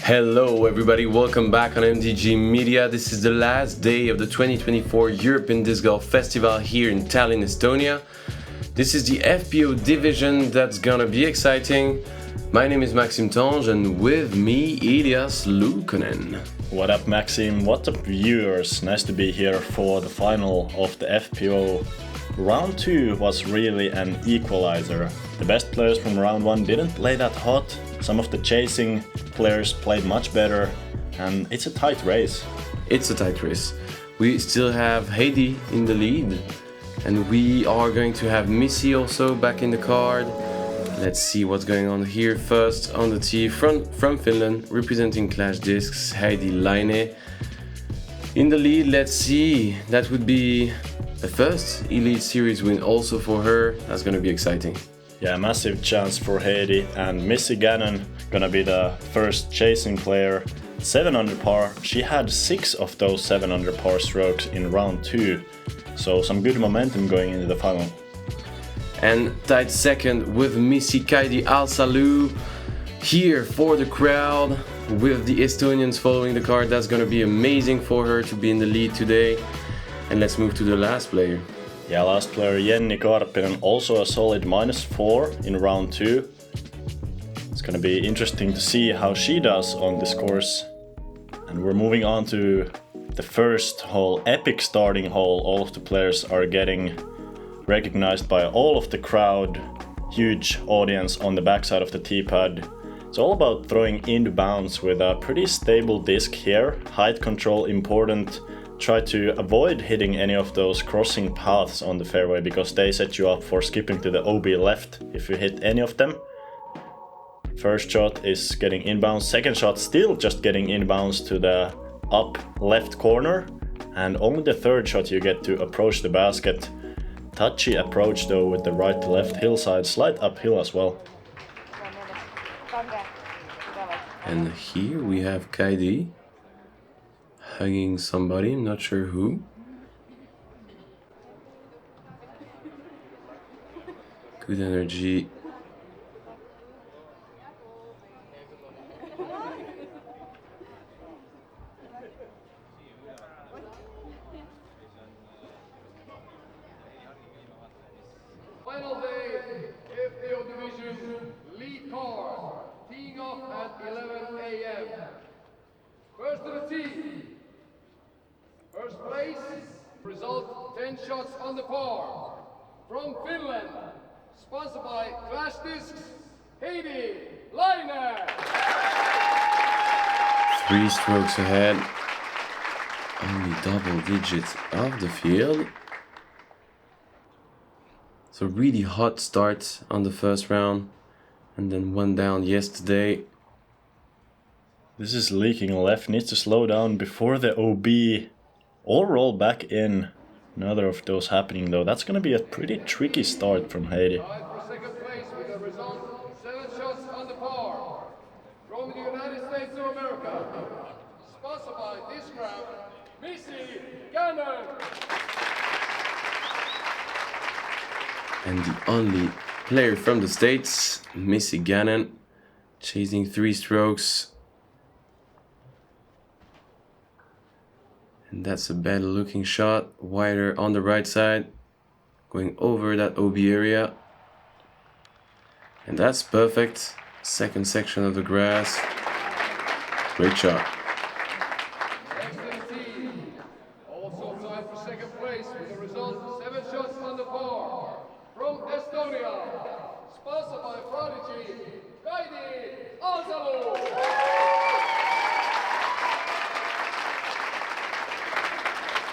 Hello everybody, welcome back on MDG Media. This is the last day of the 2024 European Disc Golf Festival here in Tallinn, Estonia. This is the FPO division that's gonna be exciting. My name is Maxime and with me Elias Luukkonen. What up Maxime, what up viewers, nice to be here for the final of the FPO. Round 2 was really an equalizer. The best players from round 1 didn't play that hot, some of the chasing players played much better, and it's a tight race. It's a tight race. We still have Heidi in the lead, and we are going to have Missy also back in the card. Let's see what's going on here. First on the tee from Finland, representing Clash Discs, Heidi Laine. In the lead, let's see, that would be the first Elite Series win also for her. That's gonna be exciting. Yeah, massive chance for Heidi, and Missy Gannon gonna be the first chasing player. 7 under par, she had 6 of those 7 under par strokes in round 2, so some good momentum going into the final. And tied second with Missy Kaidi Allsalu here for the crowd, with the Estonians following the card. That's gonna be amazing for her to be in the lead today. And let's move to the last player. Yeah, last player Jenni Karppinen, also a solid -4 in round 2. It's gonna be interesting to see how she does on this course. And we're moving on to the first hole, epic starting hole. All of the players are getting recognized by all of the crowd, huge audience on the backside of the tee pad. It's all about throwing into bounds with a pretty stable disc here, height control important. Try to avoid hitting any of those crossing paths on the fairway because they set you up for skipping to the OB left if you hit any of them. First shot is getting inbounds, second shot still just getting inbounds to the up left corner, and only the third shot you get to approach the basket. Touchy approach though with the right to left hillside, slight uphill as well. And here we have Kaidi hugging somebody, I'm not sure who. Good energy. Final day, FPO division, lead card, teeing off at 11 a.m. First to the tee. First place, result 10 shots on the par. From Finland, sponsored by Clash Discs, Heidi, Laine. 3 strokes ahead. Only double digits of the field. So really hot start on the first round, and then 1 down yesterday. This is leaking left, needs to slow down before the OB or roll back in. Another of those happening though. That's gonna be a pretty tricky start from Heidi. Tied for second place with a result 7 shots on the par. From the United States of America, sponsored by this crowd, Missy, Gannon. And the only player from the States, Missy Gannon, chasing 3 strokes. And that's a better looking shot, wider on the right side, going over that OB area. And that's perfect. Second section of the grass. Great shot. Next to the tee, also tied for second place with a result 7 shots on the par. From Estonia, sponsored by Prodigy, Kaidi, Allsalu.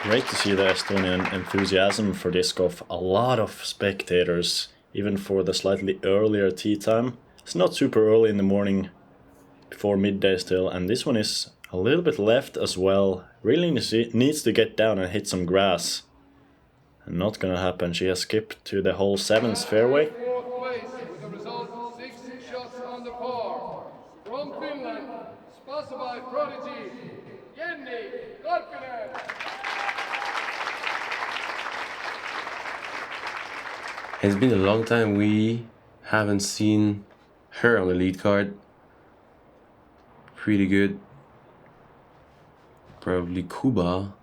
Great to see the Estonian enthusiasm for disc golf. A lot of spectators, even for the slightly earlier tee time. It's not super early in the morning, before midday still, and this one is a little bit left as well. Really needs to get down and hit some grass. And not gonna happen. She has skipped to the hole 7's fairway. Fourth place with a result 6 shots on the par. From Finland, sponsored by Prodigy, Jenni, Karppinen. It's been a long time we haven't seen her on the lead card. pretty good. Probably Kuba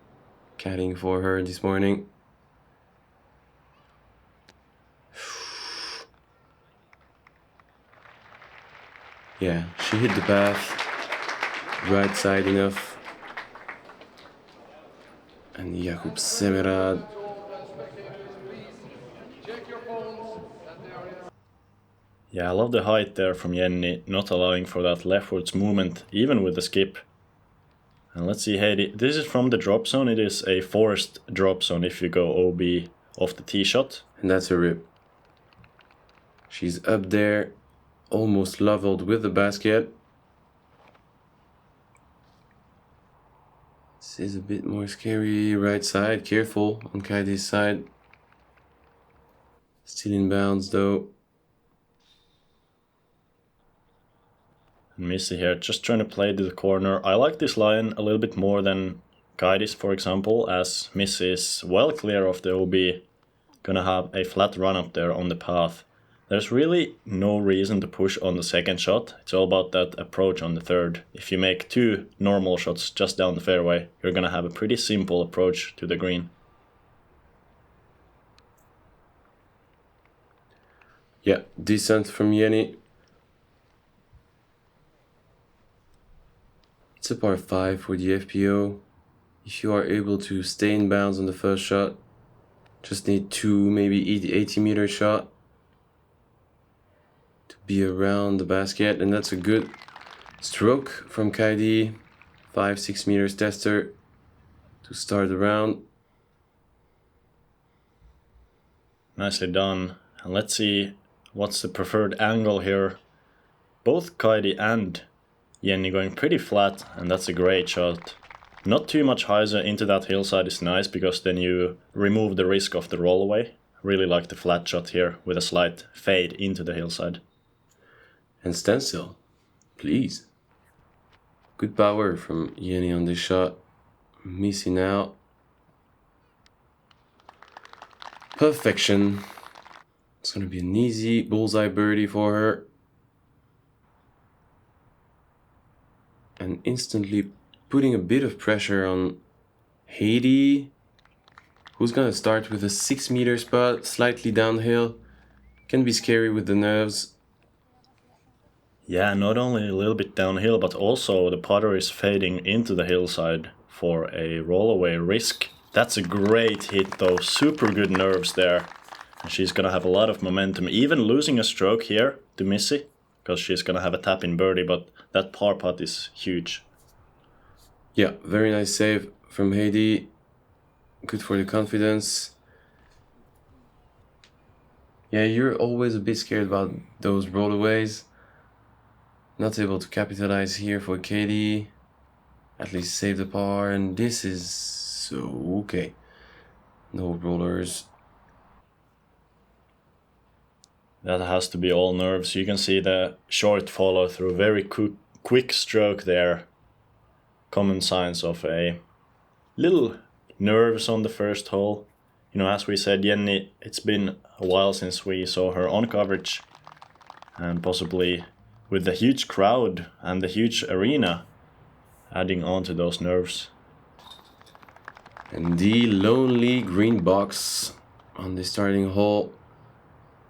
caddying for her this morning. Yeah, she hit the path. Right side enough. And Jakub Semerad. Yeah, I love the height there from Jenni, not allowing for that leftwards movement, even with the skip. And let's see Heidi. This is from the drop zone. It is a forced drop zone if you go OB off the tee shot. And that's a rip. She's up there, almost leveled with the basket. This is a bit more scary. Right side, careful on Kaidi's side. Still in bounds though. And Missy here, just trying to play to the corner. I like this line a little bit more than Kaidi's, for example, as Missy is well clear of the OB. Gonna have a flat run up there on the path. There's really no reason to push on the second shot. It's all about that approach on the third. If you make 2 normal shots just down the fairway, you're gonna have a pretty simple approach to the green. Yeah, decent from Jenni. It's a par 5 for the FPO. If you are able to stay in bounds on the first shot, just need 2, maybe 80-meter shot to be around the basket, and that's a good stroke from Kaidi. 5-6 meters tester to start the round. Nicely done. And let's see what's the preferred angle here. Both Kaidi and Jenni going pretty flat, and that's a great shot. Not too much hyzer into that hillside is nice, because then you remove the risk of the rollaway. Really like the flat shot here with a slight fade into the hillside. And standstill, please. Good power from Jenni on this shot. Missy now. Perfection. It's gonna be an easy bullseye birdie for her. And instantly putting a bit of pressure on Heidi, who's gonna start with a 6-meter spot, slightly downhill. Can be scary with the nerves. Yeah, not only a little bit downhill, but also the putter is fading into the hillside for a rollaway risk. That's a great hit though, super good nerves there. And she's gonna have a lot of momentum, even losing a stroke here to Missy, because she's gonna have a tap in birdie, but that par putt is huge. Yeah, very nice save from Heidi. Good for the confidence. Yeah, you're always a bit scared about those rollaways. Not able to capitalize here for Kaidi. At least save the par, and this is so okay. No rollers. That has to be all nerves. You can see the short follow through, very quick stroke there. Common signs of a little nerves on the first hole. You know, as we said, Jenni, it's been a while since we saw her on coverage, and possibly with the huge crowd and the huge arena adding on to those nerves. And the lonely green box on the starting hole.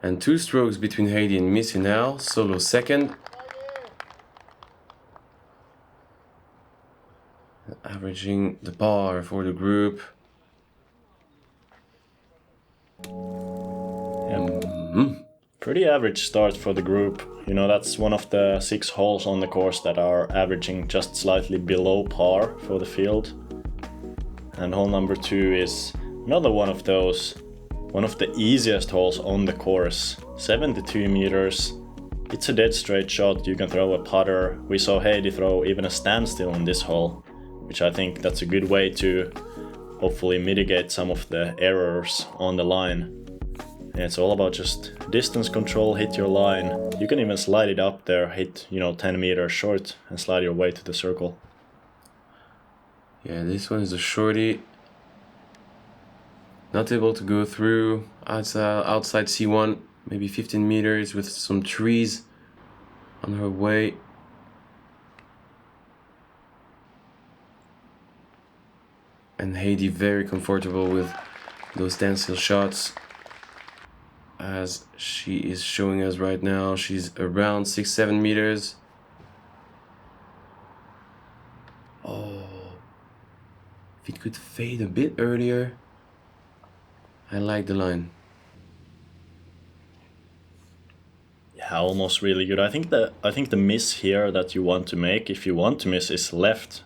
And 2 strokes between Heidi and Missy now. Solo second. Averaging the par for the group. Pretty average start for the group. You know, that's one of the 6 holes on the course that are averaging just slightly below par for the field. And hole number 2 is another one of those. One of the easiest holes on the course. 72 meters. It's a dead straight shot. You can throw a putter. We saw Heidi throw even a standstill on this hole, which I think that's a good way to hopefully mitigate some of the errors on the line. And it's all about just distance control, hit your line. You can even slide it up there, hit, 10 meters short and slide your way to the circle. Yeah, this one is a shorty. Not able to go through outside C1, maybe 15 meters with some trees on her way. And Heidi very comfortable with those standstill shots. As she is showing us right now, she's around 6-7 meters. Oh, if it could fade a bit earlier. I like the line. Yeah, almost really good. I think the miss here that you want to make, if you want to miss, is left.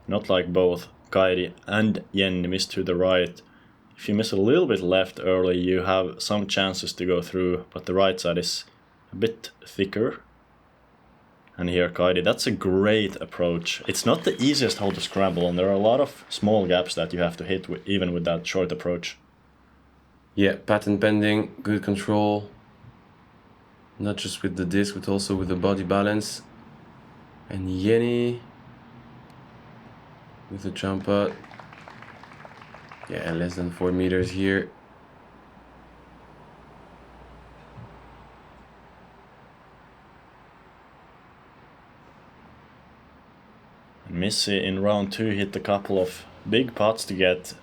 Not like both Kaidi and Jenni miss to the right. If you miss a little bit left early, you have some chances to go through, but the right side is a bit thicker. And here Kaidi, that's a great approach. It's not the easiest hole to scramble, and there are a lot of small gaps that you have to hit even with that short approach. Yeah, patent pending, good control. Not just with the disc, but also with the body balance. And Jenni with the jump putt. Yeah, less than 4 meters here. And Missy in round 2 hit a couple of big putts to get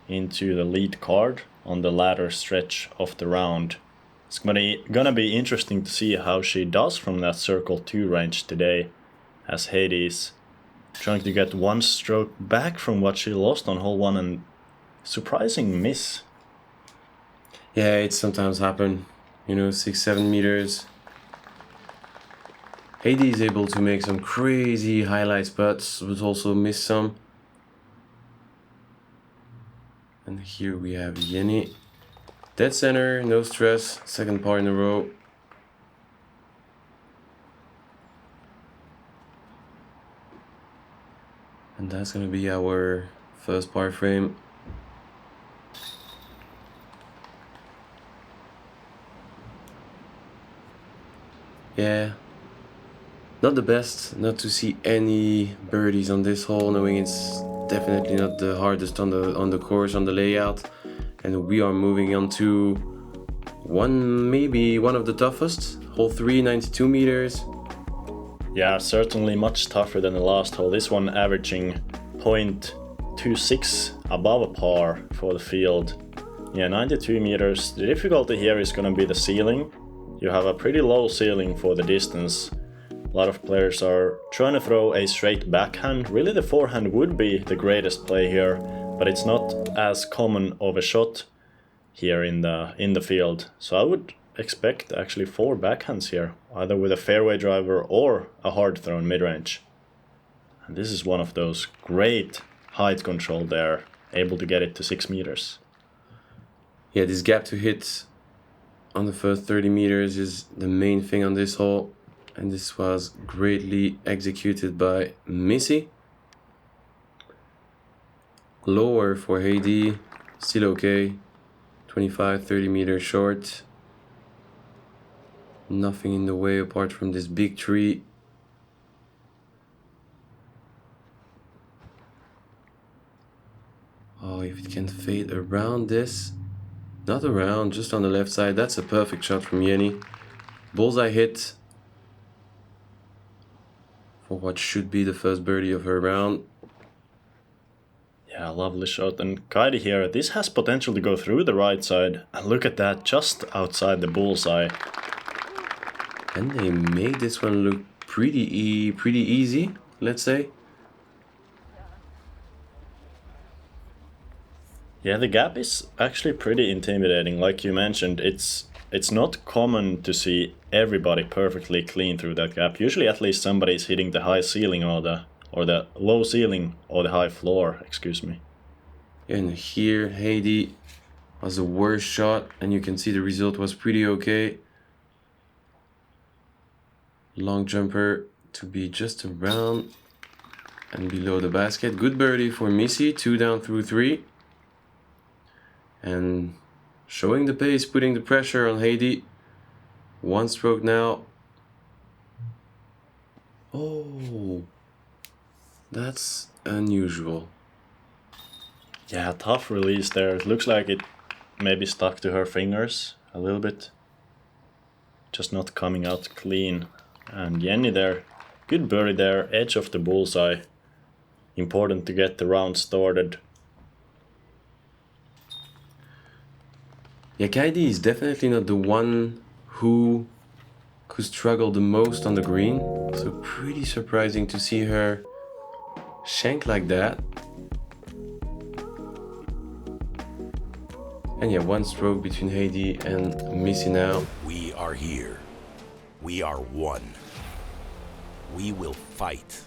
into the lead card on the latter stretch of the round. It's gonna be interesting to see how she does from that circle 2 range today, as Heidi is trying to get one stroke back from what she lost on hole 1, and surprising miss. Yeah, it sometimes happen. You know, 6-7 meters. Heidi is able to make some crazy highlights putts, but also miss some. And here we have Jenni. Dead center, no stress, second par in a row. And that's gonna be our first par frame. Yeah, not the best not to see any birdies on this hole, knowing it's definitely not the hardest on the course, on the layout. And we are moving on to maybe one of the toughest, hole 3, 92 meters. Yeah, certainly much tougher than the last hole. This one averaging 0.26 above a par for the field. Yeah, 92 meters. The difficulty here is going to be the ceiling. You have a pretty low ceiling for the distance. A lot of players are trying to throw a straight backhand. Really, the forehand would be the greatest play here, but it's not as common of a shot here in the field. So I would expect actually 4 backhands here, either with a fairway driver or a hard thrown mid-range. And this is one of those great height control there, able to get it to 6 meters. Yeah, this gap to hit on the first 30 meters is the main thing on this hole. And this was greatly executed by Missy. Lower for Heidi, still okay. 25-30 meters short. Nothing in the way apart from this big tree. Oh, if it can fade around this. Not around, just on the left side. That's a perfect shot from Jenni. Bullseye hit for what should be the first birdie of her round. Yeah, lovely shot. And Kaidi here, this has potential to go through the right side. And look at that, just outside the bullseye. And they made this one look pretty easy, let's say. Yeah, the gap is actually pretty intimidating. Like you mentioned, it's not common to see everybody perfectly clean through that gap. Usually at least somebody is hitting the high ceiling or the low ceiling or the high floor, excuse me. And here Heidi was the worst shot, and you can see the result was pretty okay. Long jumper to be just around and below the basket. Good birdie for Missy, 2 down through 3. And showing the pace, putting the pressure on Heidi. 1 stroke now. Oh, that's unusual. Yeah, tough release there. It looks like it maybe stuck to her fingers a little bit. Just not coming out clean. And Jenni there, good birdie there, edge of the bullseye. Important to get the round started. Yeah, Kaidi is definitely not the one who could struggle the most on the green. So pretty surprising to see her shank like that. And yeah, one stroke between Heidi and Missy now. We are here. We are one. We will fight.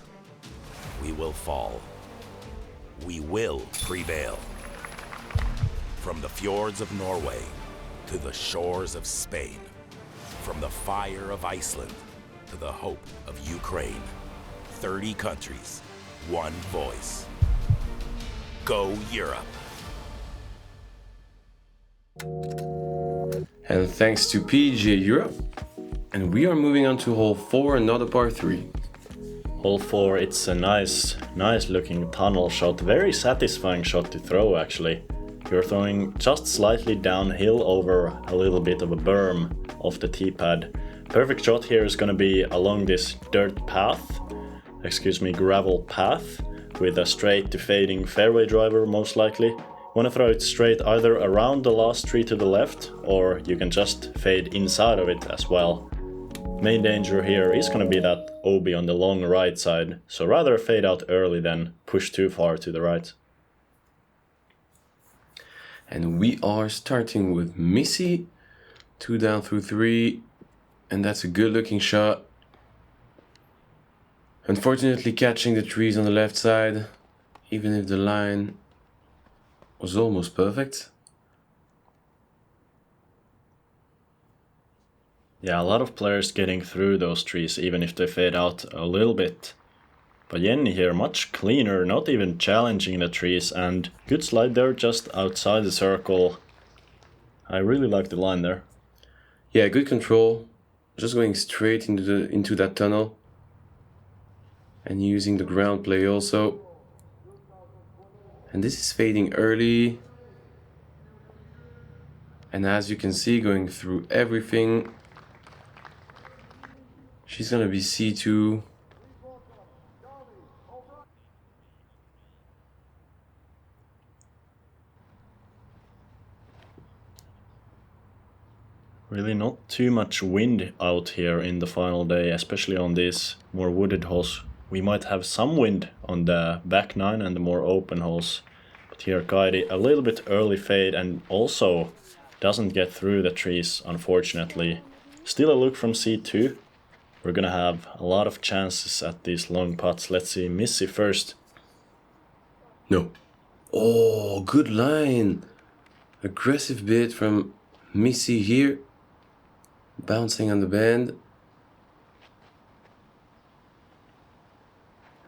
We will fall. We will prevail. From the fjords of Norway to the shores of Spain, from the fire of Iceland to the hope of Ukraine, 30 countries, one voice. Go Europe. And thanks to PGA Europe. And we are moving on to hole 4, another par 3. Hole 4, it's a nice looking tunnel shot, very satisfying shot to throw actually. You're throwing just slightly downhill over a little bit of a berm off the tee pad. Perfect shot here is gonna be along this gravel path with a straight to fading fairway driver most likely. Want to throw it straight either around the last tree to the left, or you can just fade inside of it as well. Main danger here is going to be that OB on the long right side, so rather fade out early than push too far to the right. And we are starting with Missy, 2 down through 3, and that's a good looking shot. Unfortunately catching the trees on the left side, even if the line was almost perfect. Yeah, a lot of players getting through those trees even if they fade out a little bit. But Jenni here much cleaner, not even challenging the trees, and good slide there just outside the circle. I really like the line there. Yeah, good control. Just going straight into that tunnel. And using the ground play also. And this is fading early. And as you can see, going through everything. She's gonna be C2. Really not too much wind out here in the final day, especially on these more wooded holes. We might have some wind on the back 9 and the more open holes. But here Kaidi a little bit early fade and also doesn't get through the trees, unfortunately. Still a look from C2. We're gonna have a lot of chances at these long putts. Let's see Missy first. No. Oh, good line. Aggressive bit from Missy here. Bouncing on the band.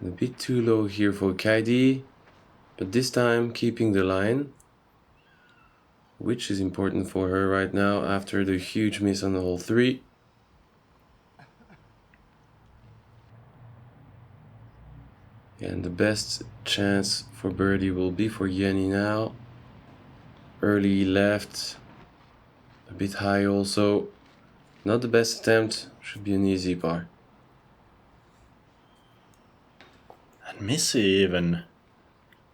A bit too low here for Kaidi, but this time keeping the line, which is important for her right now after the huge miss on the hole 3. And the best chance for birdie will be for Jenni now. Early left, a bit high also. Not the best attempt, should be an easy par. And Missy even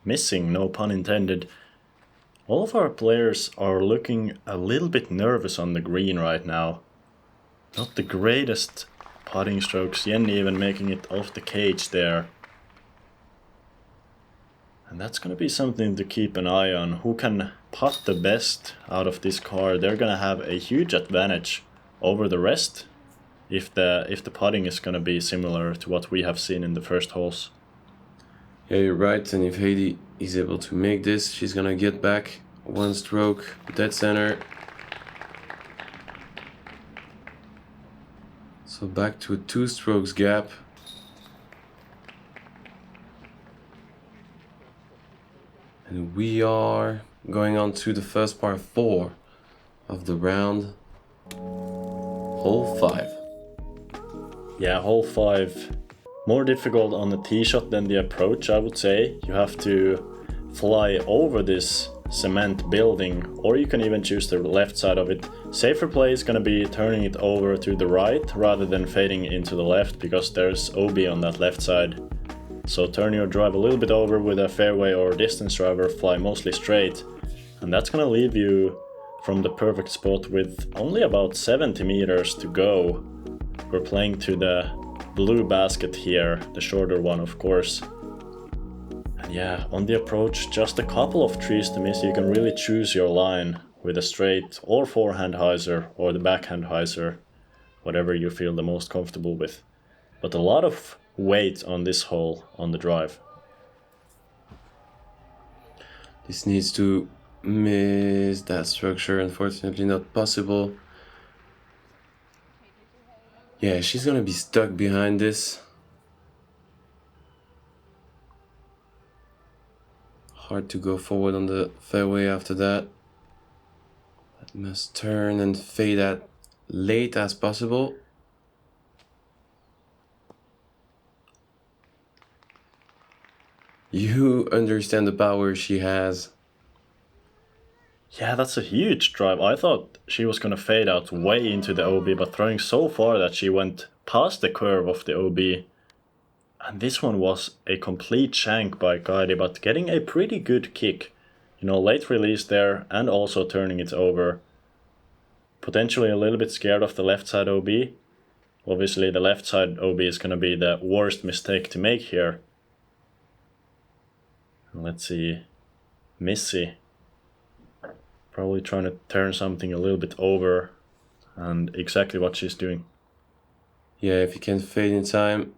missing, no pun intended. All of our players are looking a little bit nervous on the green right now. Not the greatest putting strokes, Jenni even making it off the cage there. And that's going to be something to keep an eye on. Who can putt the best out of this card? They're going to have a huge advantage over the rest if the putting is going to be similar to what we have seen in the first holes. Yeah, you're right, and if Heidi is able to make this, she's gonna get back one stroke, dead center. So back to a 2 strokes gap. And we are going on to the first par 4 of the round. Hole 5. Yeah, hole 5. More difficult on the tee shot than the approach, I would say. You have to fly over this cement building, or you can even choose the left side of it. Safer play is going to be turning it over to the right rather than fading into the left, because there's OB on that left side. So turn your drive a little bit over with a fairway or distance driver, fly mostly straight, and that's going to leave you from the perfect spot with only about 70 meters to go. We're playing to the blue basket here, the shorter one of course. And yeah, on the approach, just a couple of trees to miss. You can really choose your line with a straight or forehand hyzer or the backhand hyzer, whatever you feel the most comfortable with. But a lot of weight on this hole on the drive. This needs to miss that structure, unfortunately not possible. Yeah, she's gonna be stuck behind this. Hard to go forward on the fairway after that. That must turn and fade as late as possible. You understand the power she has. Yeah, that's a huge drive. I thought she was gonna fade out way into the OB, but throwing so far that she went past the curve of the OB. And this one was a complete shank by Kaidi, but getting a pretty good kick. You know, late release there and also turning it over. Potentially a little bit scared of the left side OB. Obviously the left side OB is gonna be the worst mistake to make here. Let's see, Missy. Probably trying to turn something a little bit over, and exactly what she's doing. Yeah, if you can fade in time.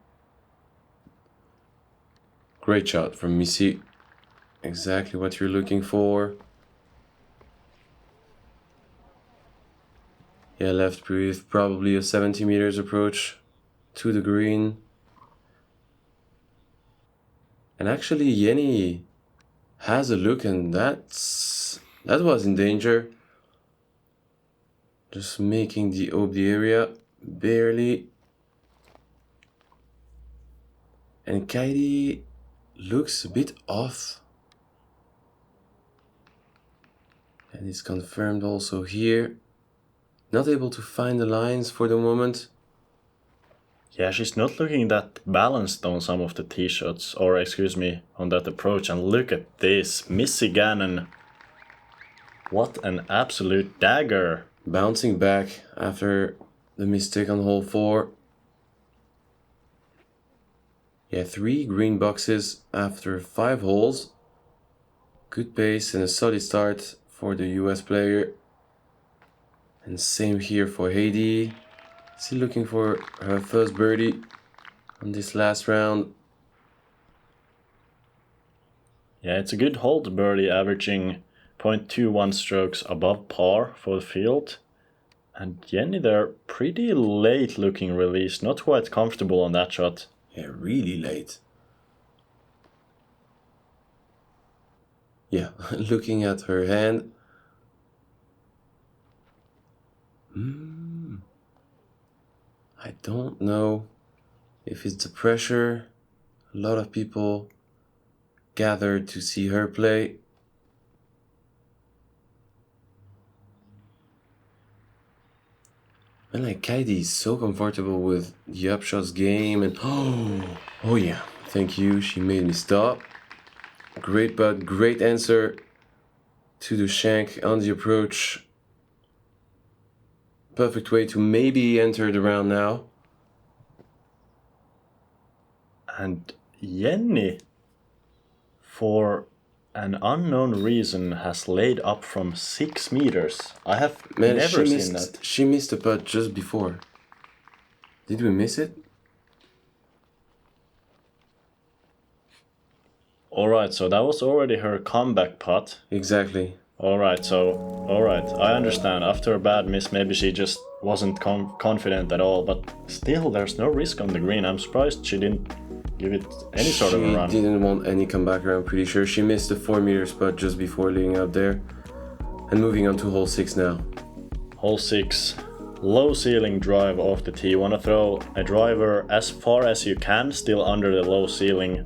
Great shot from Missy. Exactly what you're looking for. Yeah, left with probably a 70 meters approach to the green. And actually Jenni has a look, and that was in danger. Just making the OB area, barely. And Kaidi looks a bit off. And it's confirmed also here. Not able to find the lines for the moment. Yeah, she's not looking that balanced on some of the tee shots, or excuse me, on that approach. And look at this, Missy Gannon. What an absolute dagger. Bouncing back after the mistake on hole 4. Yeah, 3 green boxes after 5 holes. Good pace and a solid start for the US player. And same here for Heidi. Still looking for her first birdie on this last round. Yeah, it's a good hole to birdie, averaging 0.21 strokes above par for the field. And Jenni there, pretty late looking release, not quite comfortable on that shot. Yeah, really late. Yeah, looking at her hand. I don't know if it's the pressure. A lot of people gathered to see her play. And like Kaidi is so comfortable with the upshots game, and oh yeah, thank you, she made me stop. Great putt, great answer to the shank on the approach. Perfect way to maybe enter the round now. And Jenni, for an unknown reason, has laid up from 6 meters. I have never seen that. She missed a putt just before. Did we miss it? Alright, so that was already her comeback putt. Exactly. Alright, I understand. After a bad miss, maybe she just wasn't confident at all, but still, there's no risk on the green. I'm surprised she didn't give it any sort of a run. She didn't want any comeback around, pretty sure. She missed the 4 meter spot just before leading up there. And moving on to hole 6 now. Hole 6. Low ceiling drive off the tee. You want to throw a driver as far as you can, still under the low ceiling.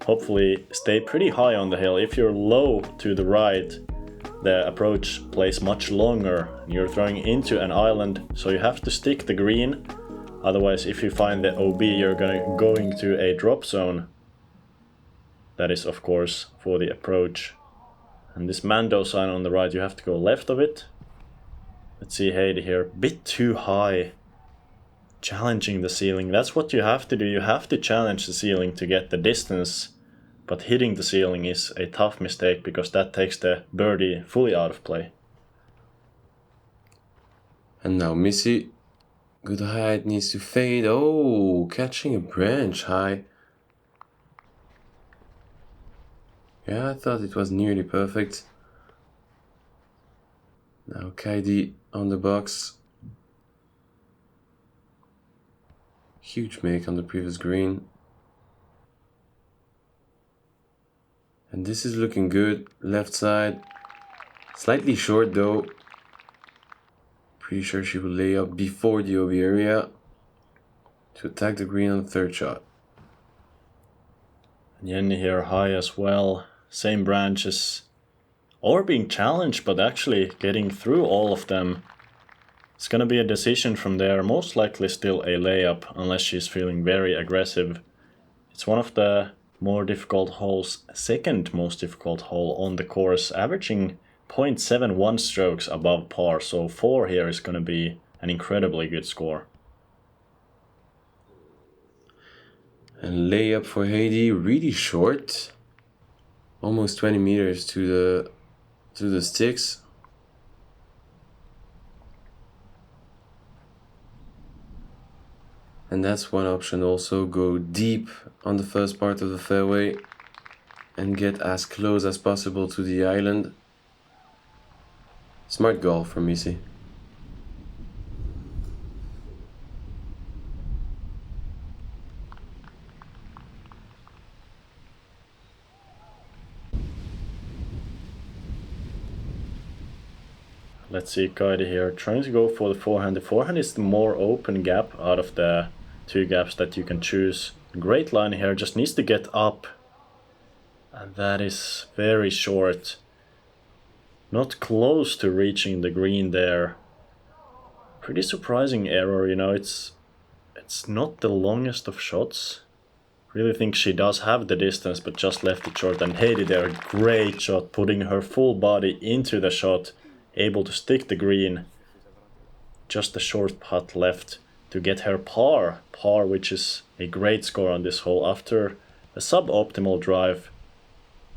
Hopefully stay pretty high on the hill. If you're low to the right, the approach plays much longer. You're throwing into an island, so you have to stick the green. Otherwise, if you find the OB, you're going to a drop zone. That is, of course, for the approach. And this Mando sign on the right, you have to go left of it. Let's see Heidi here, bit too high. Challenging the ceiling, that's what you have to do. You have to challenge the ceiling to get the distance. But hitting the ceiling is a tough mistake because that takes the birdie fully out of play. And now Missy. Good height, needs to fade. Oh, catching a branch high. Yeah, I thought it was nearly perfect. Now Kaidi on the box. Huge make on the previous green. And this is looking good. Left side. Slightly short though. Pretty sure she will lay up before the OB area to attack the green on the third shot. Jenni here high as well. Same branches. Or being challenged, but actually getting through all of them. It's gonna be a decision from there. Most likely still a layup, unless she's feeling very aggressive. It's one of the more difficult holes, second most difficult hole on the course, averaging 0.71 strokes above par. So 4 here is gonna be an incredibly good score. And layup for Heidi, really short. Almost 20 meters to the sticks. And that's one option also, go deep on the first part of the fairway and get as close as possible to the island. Smart golf from Missy. Let's see Kaidi here, trying to go for the forehand. The forehand is the more open gap out of the 2 gaps that you can choose. Great line here, just needs to get up. And that is very short. Not close to reaching the green there. Pretty surprising error, you know, it's not the longest of shots. Really think she does have the distance, but just left it short. And Heidi there, great shot, putting her full body into the shot. Able to stick the green. Just a short putt left to get her par, which is a great score on this hole after a suboptimal drive.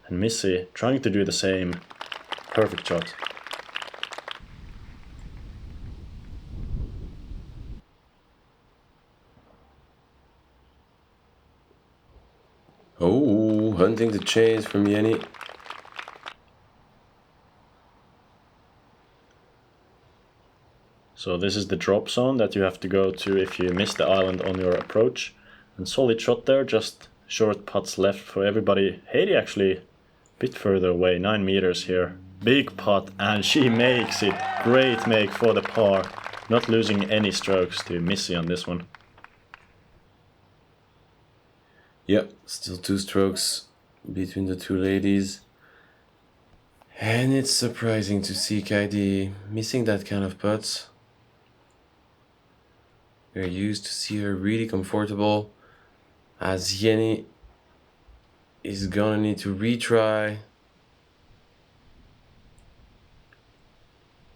And Missy trying to do the same. Perfect shot. Oh, hunting the chase from Jenni. So this is the drop zone that you have to go to if you miss the island on your approach. And solid shot there, just short putts left for everybody. Heidi actually a bit further away, 9 meters here. Big putt, and she makes it. Great make for the par. Not losing any strokes to Missy on this one. Yep, still 2 strokes between the 2 ladies. And it's surprising to see Kaidi missing that kind of putts. We're used to see her really comfortable, as Jenni is gonna need to retry.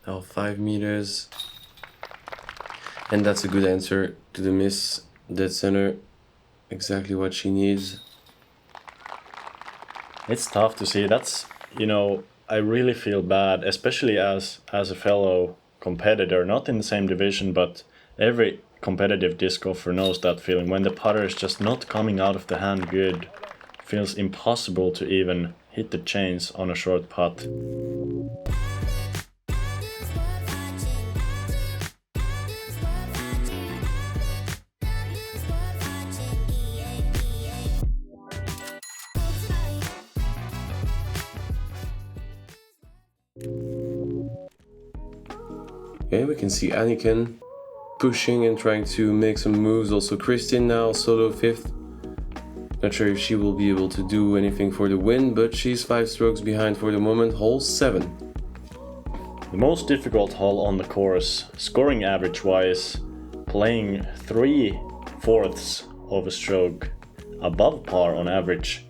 Now 5 meters. And that's a good answer to the miss. Dead center. Exactly what she needs. It's tough to see. That's, you know, I really feel bad, especially as a fellow competitor, not in the same division, but every competitive disc golfer knows that feeling. When the putter is just not coming out of the hand good, feels impossible to even hit the chains on a short putt. Okay, we can see Anakin pushing and trying to make some moves. Also Kristin now solo 5th. Not sure if she will be able to do anything for the win, but she's 5 strokes behind for the moment. Hole 7. The most difficult hole on the course, scoring average wise, playing 3/4 of a stroke above par on average.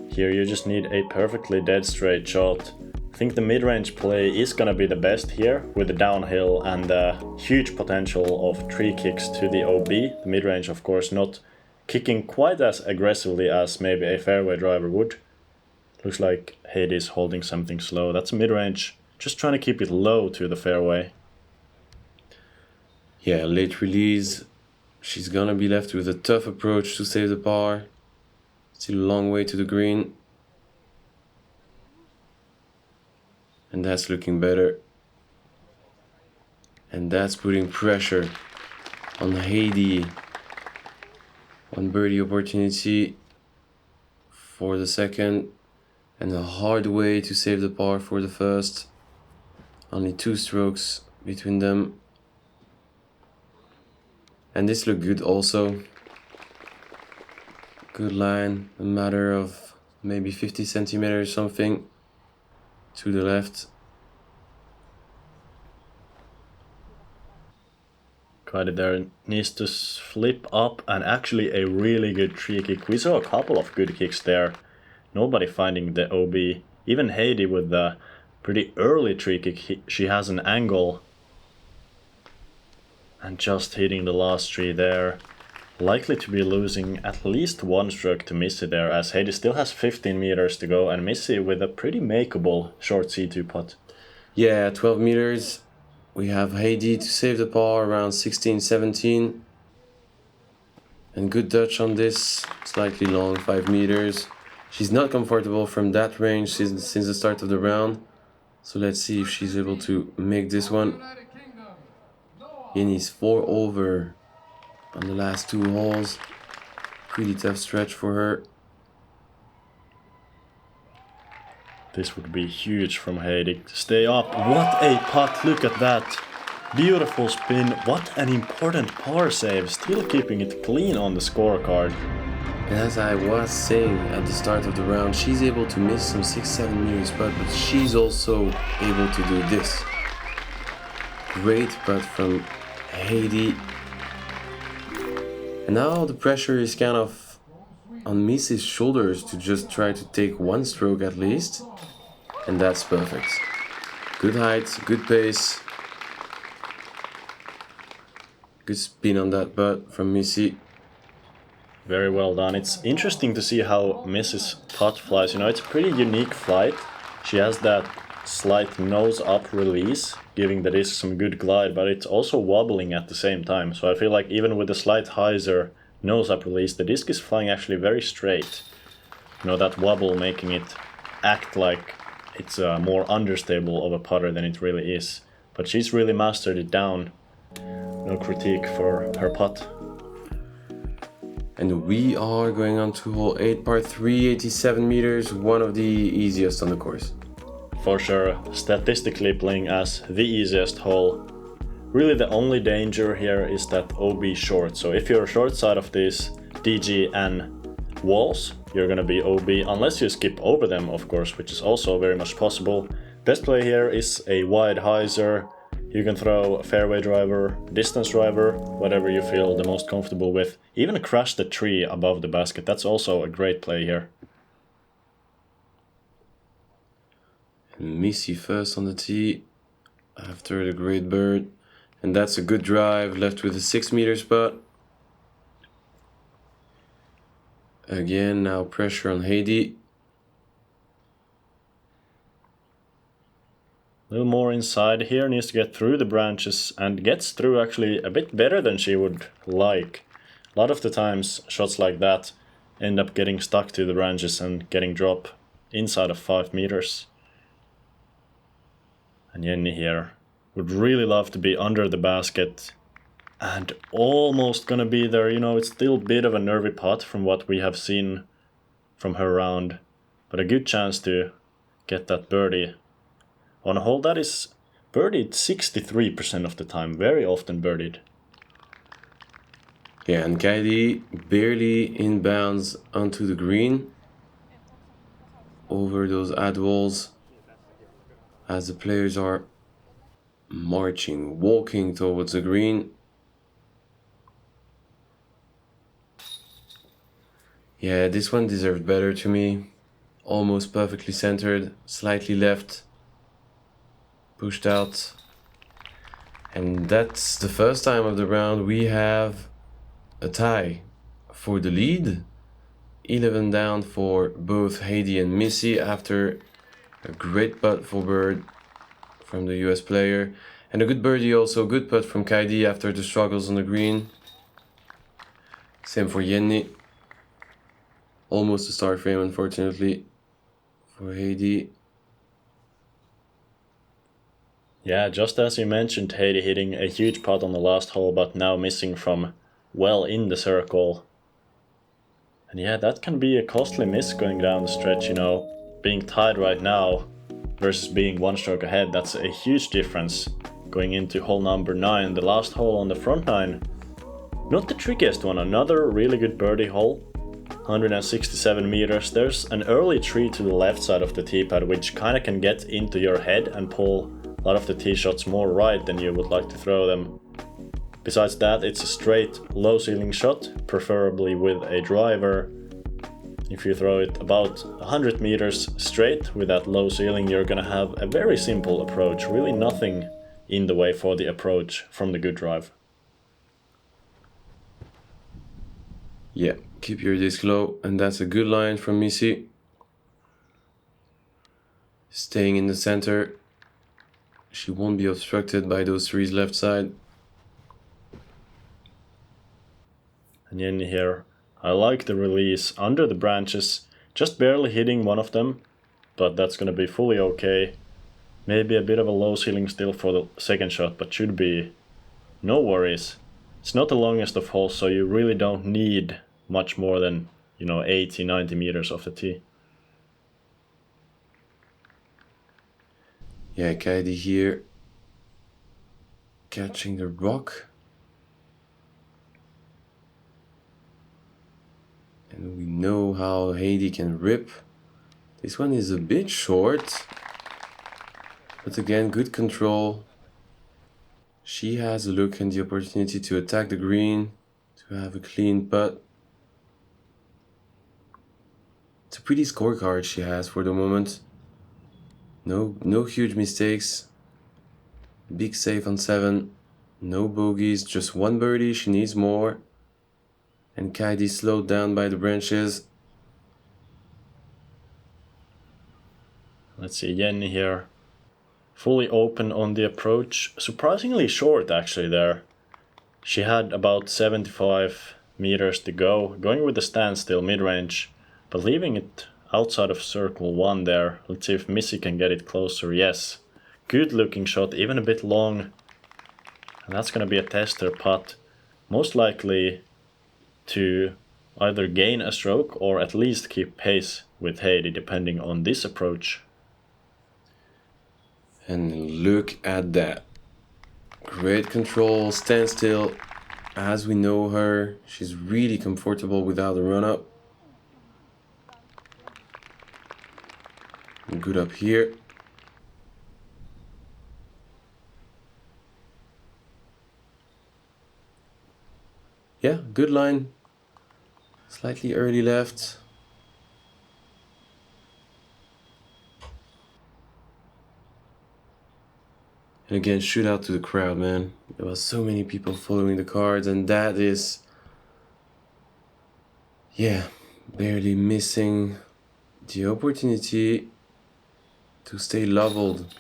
Here you just need a perfectly dead straight shot I think the mid-range play is gonna be the best here with the downhill and the huge potential of 3 kicks to the OB. The mid-range, of course, not kicking quite as aggressively as maybe a fairway driver would. Looks like Heidi's holding something slow. That's mid-range, just trying to keep it low to the fairway. Yeah, late release. She's gonna be left with a tough approach to save the par. Still a long way to the green. And that's looking better. And that's putting pressure on Heidi. One birdie opportunity for the second. And a hard way to save the par for the first. Only 2 strokes between them. And this looked good also. Good line, a matter of maybe 50 centimeters something to the left. Kaidi there needs to flip up, and actually a really good 3 kick. We saw a couple of good kicks there. Nobody finding the OB. Even Heidi with the pretty early 3 kick, she has an angle. And just hitting the last 3 there. Likely to be losing at least 1 stroke to Missy there, as Heidi still has 15 meters to go, and Missy with a pretty makeable short C2 putt. Yeah, 12 meters. We have Heidi to save the par around 16, 17. And good touch on this, slightly long, 5 meters. She's not comfortable from that range since the start of the round. So let's see if she's able to make this one. Jenni's 4 over on the last 2 holes. Pretty tough stretch for her. This would be huge from Heidi. Stay up. What a putt. Look at that. Beautiful spin. What an important par save. Still keeping it clean on the scorecard. And as I was saying at the start of the round, she's able to miss some 6-7 meters putt, but she's also able to do this. Great putt from Heidi. And now the pressure is kind of on Missy's shoulders to just try to take 1 stroke at least. And that's perfect. Good height, good pace. Good spin on that putt from Missy. Very well done. It's interesting to see how Missy's putt flies. You know, it's a pretty unique flight. She has that slight nose up release, giving the disc some good glide, but it's also wobbling at the same time. So I feel like even with a slight hyzer nose up release, the disc is flying actually very straight. You know, that wobble making it act like it's more understable of a putter than it really is. But she's really mastered it down. No critique for her putt. And we are going on to hole 8, par 3, 87 meters, one of the easiest on the course. For sure, statistically playing as the easiest hole. Really the only danger here is that OB short. So if you're short side of these DG and walls, you're gonna be OB, unless you skip over them, of course, which is also very much possible. Best play here is a wide hyzer. You can throw a fairway driver, distance driver, whatever you feel the most comfortable with. Even crash the tree above the basket, that's also a great play here. And Missy first on the tee, after the great bird. And that's a good drive, left with a 6 meter spot. Again, now pressure on Heidi. A little more inside here, needs to get through the branches and gets through actually a bit better than she would like. A lot of the times shots like that end up getting stuck to the branches and getting drop inside of 5 meters. And Jenni here would really love to be under the basket and almost gonna be there. You know, it's still a bit of a nervy putt from what we have seen from her round, but a good chance to get that birdie on a hole that is birdied 63% of the time, very often birdied. Yeah, and Kaidi barely inbounds onto the green over those ad walls as the players are marching, walking towards the green. Yeah, this one deserved better to me. Almost perfectly centered, slightly left. pushed out. And that's the first time of the round we have a tie for the lead. 11 down for both Heidi and Missy after a great putt for bird from the US player. And a good birdie also, good putt from Kaidi after the struggles on the green. Same for Jenni. Almost a star frame, unfortunately, for Heidi. Yeah, just as you mentioned, Heidi hitting a huge putt on the last hole, but now missing from well in the circle. And yeah, that can be a costly miss going down the stretch, you know. Being tied right now versus being one stroke ahead, that's a huge difference. Going into hole number 9, the last hole on the front 9. Not the trickiest one, another really good birdie hole. 167 meters. There's an early tree to the left side of the tee pad which kinda can get into your head and pull a lot of the tee shots more right than you would like to throw them. Besides that, it's a straight low ceiling shot, preferably with a driver. If you throw it about 100 meters straight with that low ceiling, you're gonna have a very simple approach, really nothing in the way for the approach from the good drive. Yeah, keep your disc low, and that's a good line from Missy. Staying in the center. She won't be obstructed by those trees left side. And Jenni here, I like the release under the branches, just barely hitting one of them, but that's gonna be fully okay. Maybe a bit of a low ceiling still for the second shot, but should be no worries. It's not the longest of holes, so you really don't need much more than, you know, 80-90 meters off the tee. Yeah, Kaidi here. Catching the rock. And we know how Heidi can rip. This one is a bit short. But again, good control. She has a look and the opportunity to attack the green, to have a clean putt. It's a pretty scorecard she has for the moment. No huge mistakes. Big save on 7. No bogeys, just one birdie, she needs more. And Kaidi slowed down by the branches. Let's see, Jenni here. Fully open on the approach. Surprisingly short actually there. She had about 75 meters to go. Going with the standstill mid-range, but leaving it outside of circle 1 there. Let's see if Missy can get it closer. Yes. Good looking shot, even a bit long. And that's gonna be a tester putt. Most likely to either gain a stroke or at least keep pace with Heidi, depending on this approach. And look at that. Great control, standstill. As we know her, she's really comfortable without a run-up. Good up here. Yeah, good line. Slightly early left. And again, shoot out to the crowd, man. There was so many people following the cards, and that is, yeah, barely missing the opportunity to stay leveled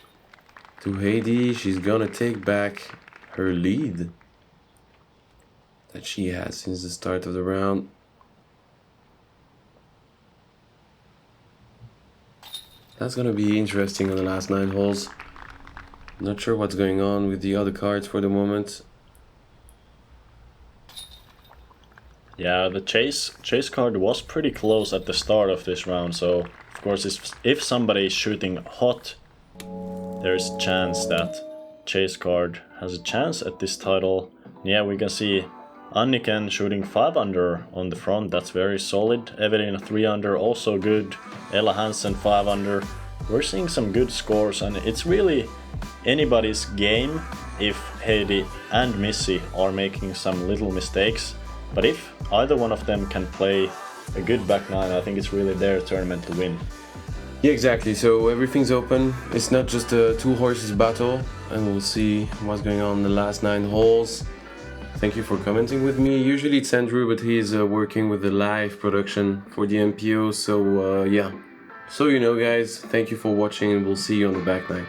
to Heidi. She's gonna take back her lead that she had since the start of the round. That's gonna be interesting on the last 9 holes. Not sure what's going on with the other cards for the moment. Yeah, the chase card was pretty close at the start of this round, so of course if somebody is shooting hot, there's a chance that chase card has a chance at this title. Yeah, we can see Anniken shooting 5 under on the front, that's very solid. Evelyn 3 under, also good. Ella Hansen 5 under. We're seeing some good scores, and it's really anybody's game if Heidi and Missy are making some little mistakes. But if either one of them can play a good back 9, I think it's really their tournament to win. Yeah, exactly. So everything's open. It's not just a two horses battle, and we'll see what's going on in the last 9 holes. Thank you for commenting with me. Usually it's Andrew, but he's working with the live production for the MPO. So yeah. So you know, guys, thank you for watching, and we'll see you on the back nine.